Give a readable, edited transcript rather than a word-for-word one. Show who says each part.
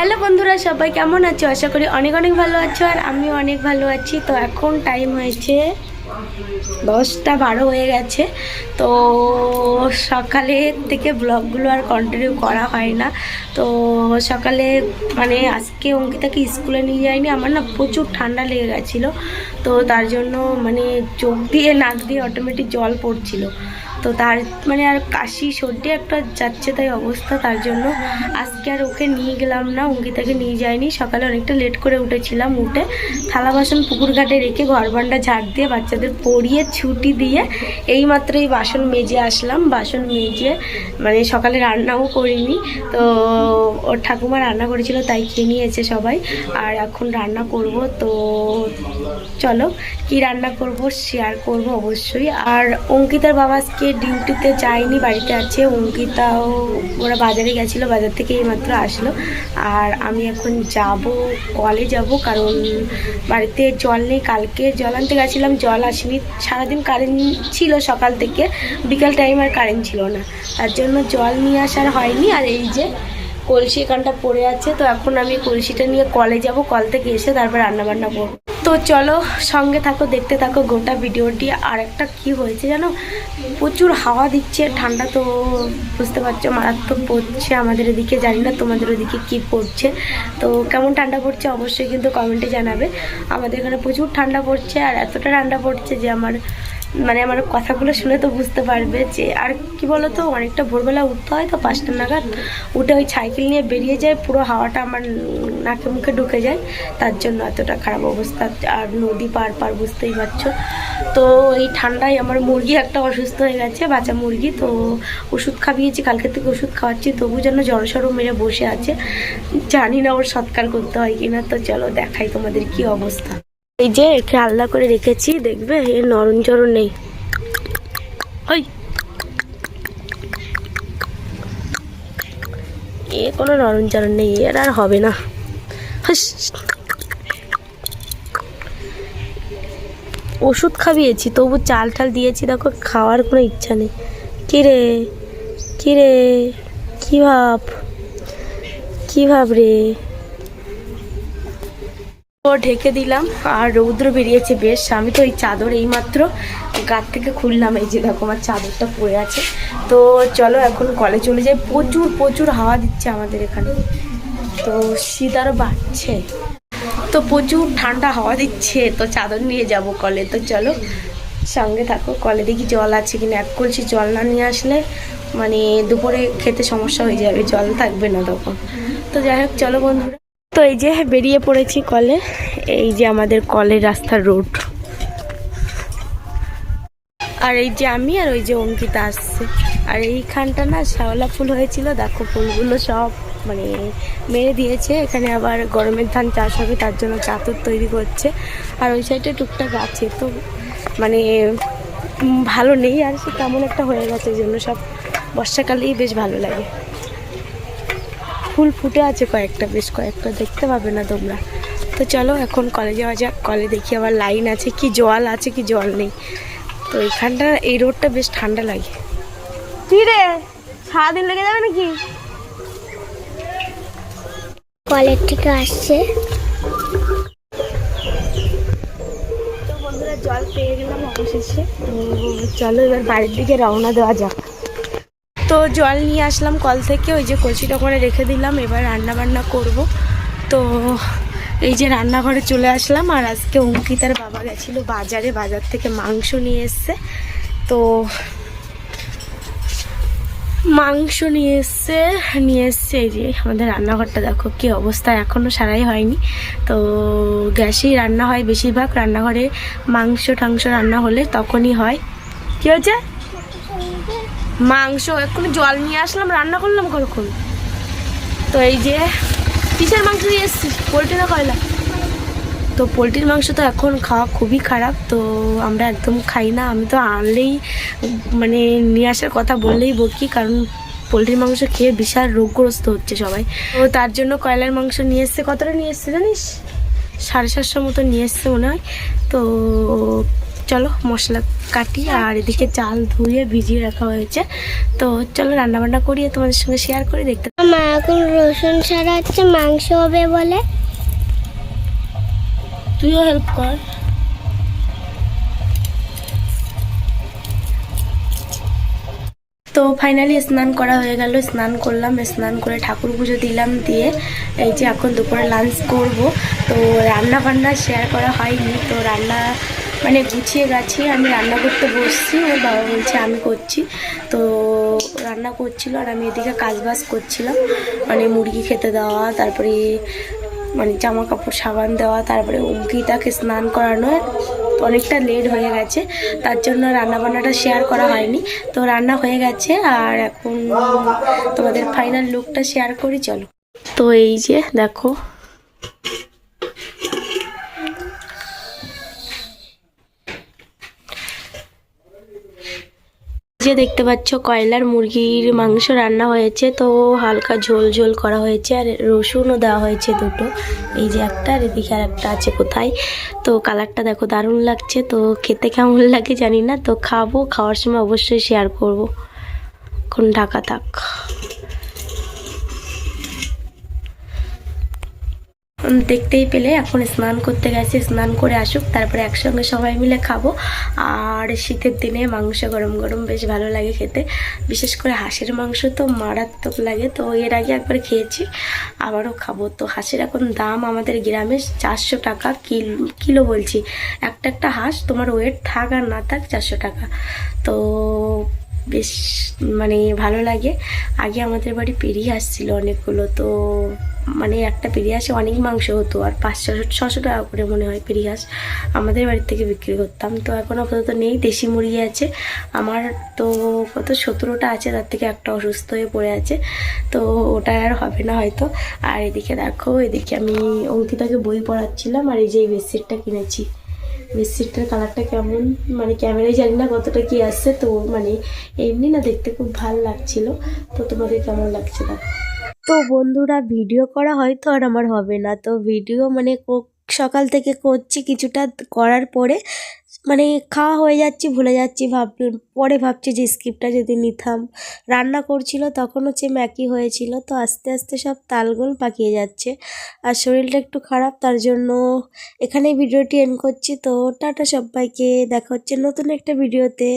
Speaker 1: Hello বন্ধুরা, সবাই কেমন আছো? আশা করি অনেক অনেক ভালো আছো, আর আমিও অনেক ভালো আছি। তো এখন টাইম হয়েছে 10টা 12 হয়ে গেছে। তো সকালে থেকে ব্লগগুলো আর কন্টিনিউ করা হয় না। তো সকালে মানে আজকে অঙ্কিতাকে স্কুলে নিয়ে যায়নি, আমার না প্রচুর ঠান্ডা লেগে গেছিলো। তো তার জন্য মানে চোখ দিয়ে নাক দিয়ে অটোমেটিক জল পড়ছিল। তো তার মানে আর কাশি সর্দি একটা যাচ্ছে তাই অবস্থা। তার জন্য আজকে আর ওকে নিয়ে গেলাম না, অঙ্কিতাকে নিয়ে যায়নি। সকালে অনেকটা লেট করে উঠেছিলাম, উঠে থালা বাসন পুকুর ঘাটে রেখে ঘর বান্ডা ঝাড় দিয়ে বাচ্চাদের পড়িয়ে ছুটি দিয়ে এইমাত্র এই বাসন মেজে আসলাম। বাসন মেজে মানে সকালে রান্নাও করিনি, তো ওর ঠাকুমা রান্না করেছিল তাই খেয়ে নিয়েছে সবাই। আর এখন রান্না করব, তো চলো কি রান্না করব শেয়ার করব অবশ্যই। আর অঙ্কিতার বাবা আজকে ডিউটিতে যায়নি, বাড়িতে আছে। অঙ্কিতাও ওরা বাজারে গেছিলো, বাজার থেকে এইমাত্র আসলো। আর আমি এখন যাব কলে যাব, কারণ বাড়িতে জল নেই। কালকে জল আনতে গেছিলাম, জল আসেনি। সারাদিন কারেন্ট ছিল সকাল থেকে, বিকাল টাইম আর কারেন্ট ছিল না, তার জন্য জল নিয়ে আসার হয়নি। আর এই যে কলসি এখানটা পড়ে আছে, তো এখন আমি কলসিটা নিয়ে কলে যাব, কল থেকে এসে তারপর রান্নাবান্না করবো। তো চলো সঙ্গে থাকো, দেখতে থাকো গোটা ভিডিওটি। আর একটা কী হয়েছে জানো, প্রচুর হাওয়া দিচ্ছে, ঠান্ডা তো বুঝতে পারছো মারাত্মক পড়ছে আমাদের এদিকে। জানি না তোমাদের ওদিকে কী পড়ছে, তো কেমন ঠান্ডা পড়ছে অবশ্যই কিন্তু কমেন্টে জানাবে। আমাদের এখানে প্রচুর ঠান্ডা পড়ছে, আর এতটা ঠান্ডা পড়ছে যে আমার কথাগুলো শুনে তো বুঝতে পারবে যে। আর কি বলো তো, অনেকটা ভোরবেলা উঠতে হয়, তো 5টা নাগাদ উঠে ওই সাইকেল নিয়ে বেরিয়ে যায়, পুরো হাওয়াটা আমার নাকে মুখে ঢুকে যায়, তার জন্য এতটা খারাপ অবস্থা। আর নদী পার বুঝতেই পারছো। তো এই ঠান্ডায় আমার মুরগি একটা অসুস্থ হয়ে গেছে, বাচ্চা মুরগি। তো ওষুধ খাইয়েছি, কালকে থেকে ওষুধ খাওয়াচ্ছি, তবু যেন জড়সড় মেরে বসে আছে। জানি না ওর সৎকার করতে হয় কিনা। তো চলো দেখাই তোমাদের কি অবস্থা। এই যে একে আলাদা করে রেখেছি, দেখবে এর নরম চরণ নেই। ওই এ কোনো নরম চরণ নেই, এর আর হবে না। ওষুধ খাইয়েছি, তবু চাল টাল দিয়েছি, দেখো খাওয়ার কোনো ইচ্ছা নেই। কিরে কিরে কি ভাব রে। তো ঢেকে দিলাম, আর রৌদ্র বেরিয়েছে বেশ। আমি তো এই চাদর এইমাত্র গাছ থেকে খুললাম, এই যে দেখো আমার চাদরটা পড়ে আছে। তো চলো এখন কলে চলে যাই। প্রচুর হাওয়া দিচ্ছে আমাদের এখানে, তো শীত আরও বাড়ছে, তো প্রচুর ঠান্ডা হাওয়া দিচ্ছে। তো চাদর নিয়ে যাব কলে, তো চলো সঙ্গে থাকো। কলে দেখি জল আছে কিনা। এক কলসি জল না নিয়ে আসলে মানে দুপুরে খেতে সমস্যা হয়ে যাবে, জল থাকবে না তখন। তো যাই হোক চলো বন্ধুরা, তো এই যে বেরিয়ে পড়েছি কলে। এই যে আমাদের কলের রাস্তার রোড, আর এই যে আমি আর ওই যে অঙ্কিতা আসছে। আর এইখানটা না শ্যাওলা ফুল হয়েছিল, দেখো ফুলগুলো সব মানে মেরে দিয়েছে। এখানে আবার গরমের ধান চাষ হবে, তার জন্য চাদর তৈরি করছে। আর ওই সাইডে টুকটাক আছে, তো মানে ভালো নেই, আর সে কেমন একটা হয়ে গেছে, এই জন্য সব বর্ষাকালেই বেশ ভালো লাগে। ফুল ফুটে আছে কয়েকটা, বেশ কয়েকটা, দেখতে পাবে না তোমরা। তো চলো এখন কলে যাওয়া যাক। কলে দেখি আবার লাইন আছে কি জল আছে কি জল নেই। তো এইখানটা এই রোডটা বেশ ঠান্ডা লাগে। কি রে, সারাদিন লেগে যাবে নাকি?
Speaker 2: কলের থেকে আসছে।
Speaker 1: তো বন্ধুরা জল পেয়ে গেলাম অবশেষে। তো চলো এবার বাড়ির দিকে রওনা দেওয়া যাক। তো জল নিয়ে আসলাম কল থেকে, ওই যে কলসিটা করে রেখে দিলাম। এবার রান্না বান্না করব। তো এই যে রান্নাঘরে চলে আসলাম। আর আজকে অঙ্কিতার বাবা গেছিলো বাজারে, বাজার থেকে মাংস নিয়ে এসছে। তো মাংস নিয়ে এসছে এই যে আমাদের রান্নাঘরটা দেখো কি অবস্থা, এখনও সারাই হয়নি। তো গ্যাসেই রান্না হয় বেশিরভাগ, রান্নাঘরে মাংস টাংস রান্না হলে তখনই হয়। কি হয়েছে? মাংস এক্ষুনি জল নিয়ে আসলাম, রান্না করলাম কখন। তো এই যে কিসের মাংস নিয়ে এসছিস, পোলট্রি না কয়লা? তো পোলট্রির মাংস তো এখন খাওয়া খুবই খারাপ, তো আমরা একদম খাই না। আমি তো আনলেই মানে নিয়ে আসার কথা বললেই বকি, কারণ পোলট্রির মাংস খেয়ে বিশাল রোগগ্রস্ত হচ্ছে সবাই। তো তার জন্য কয়লার মাংস নিয়ে এসছে। কতটা নিয়ে এসছে জানিস? 750 মতো নিয়ে এসছে মনে হয়। তো চলো মশলা কাটি, আর এদিকে চাল ধুয়ে ভিজিয়ে রাখা হয়েছে। তো চলো রান্নাবান্না করি, তোমাদের সঙ্গে শেয়ার করে দেখতে।
Speaker 2: মা এখন রসুন ছাড়া হচ্ছে মাংস হবে বলে।
Speaker 1: তুইও হেল্প কর। তো ফাইনালি স্নান করা হয়ে গেল, স্নান করলাম, স্নান করে ঠাকুর পুজো দিলাম, দিয়ে এই যে এখন দুপুরে লাঞ্চ করব। তো রান্না বান্না শেয়ার করা হয়নি, তো রান্না মানে গুছিয়ে গাছিয়ে আমি রান্না করতে বসছি, ওর বাবা বলছে আমি করছি। তো রান্না করছিল আর আমি এদিকে কাজবাজ করছিলাম, মানে মুরগি খেতে দেওয়া, তারপরে মানে জামা কাপড় সাবান দেওয়া, তারপরে অঙ্কিতাকে স্নান করানো। অনেকটা লেট হয়ে গেছে, তার জন্য রান্নাবান্নাটা শেয়ার করা হয়নি। তো রান্না হয়ে গেছে, আর এখন তোমাদের ফাইনাল লুকটা শেয়ার করি, চলো। তো এই যে দেখো, যে দেখতে পাচ্ছ কয়লার মুরগির মাংস রান্না হয়েছে। তো হালকা ঝোল ঝোল করা হয়েছে, আর রসুনও দেওয়া হয়েছে দুটো, এই যে একটা, আর এদিকে আর একটা আছে কোথায়। তো কালারটা দেখো দারুণ লাগছে। তো খেতে কেমন লাগে জানি না, তো খাবো, খাওয়ার সময় অবশ্যই শেয়ার করব। এখন ঢাকা থাক। দেখতেই পেলে এখন স্নান করতে গেছে, স্নান করে আসুক, তারপরে একসঙ্গে সবাই মিলে খাবো। আর শীতের দিনে মাংস গরম গরম বেশ ভালো লাগে খেতে, বিশেষ করে হাঁসের মাংস তো মারাত্মক লাগে। তো এর আগে একবার খেয়েছি, আবারও খাবো। তো হাঁসের এখন দাম আমাদের গ্রামে 400 টাকা কিলো বলছি। একটা হাঁস তোমার ওয়েট থাক আর না থাক 400 টাকা। তো বেশ মানে ভালো লাগে। আগে আমাদের বাড়ি পেরিয়ে আসছিল অনেকগুলো, তো মানে একটা পেরিয়ে আসে অনেক মাংস হতো, আর 500-600 টাকা করে মনে হয় পেরিয়ে আস আমাদের বাড়ির থেকে বিক্রি করতাম। তো এখন আপাতত নেই, দেশি মুরগি আছে আমার। তো কত 17টা আছে, তার থেকে একটা অসুস্থ হয়ে পড়ে আছে, তো ওটা আর হবে না হয়তো। আর এদিকে দেখো, এদিকে আমি অঙ্কিতাকে বই পড়াচ্ছিলাম, আর এই যে এই বেডশিটটা কিনেছি। বেডশিটটার কালারটা কেমন, মানে ক্যামেরায় জানি না কতটা কি আসছে, তো মানে এমনি না দেখতে খুব ভালো লাগছিল। তো তোমাদের কেমন লাগছে দেখো। তো বন্ধুরা, ভিডিও করা হয়তো আর আমার হবে না, তো ভিডিও মানে সকাল থেকে করছি, কিছুটা করার পরে মানে খাওয়া হয়ে যাচ্ছি, ভুলে যাচ্ছি, পরে ভাবছি যে স্ক্রিপ্টটা যদি নিতাম। রান্না করছিল তখন হচ্ছে ম্যাকি হয়েছিল, তো আস্তে আস্তে সব তালগোল পাকিয়ে যাচ্ছে, আর শরীরটা একটু খারাপ, তার জন্য এখানেই ভিডিওটি এন্ড করছি। তো টাটা সবাইকে, দেখা হচ্ছে নতুন একটা ভিডিওতে।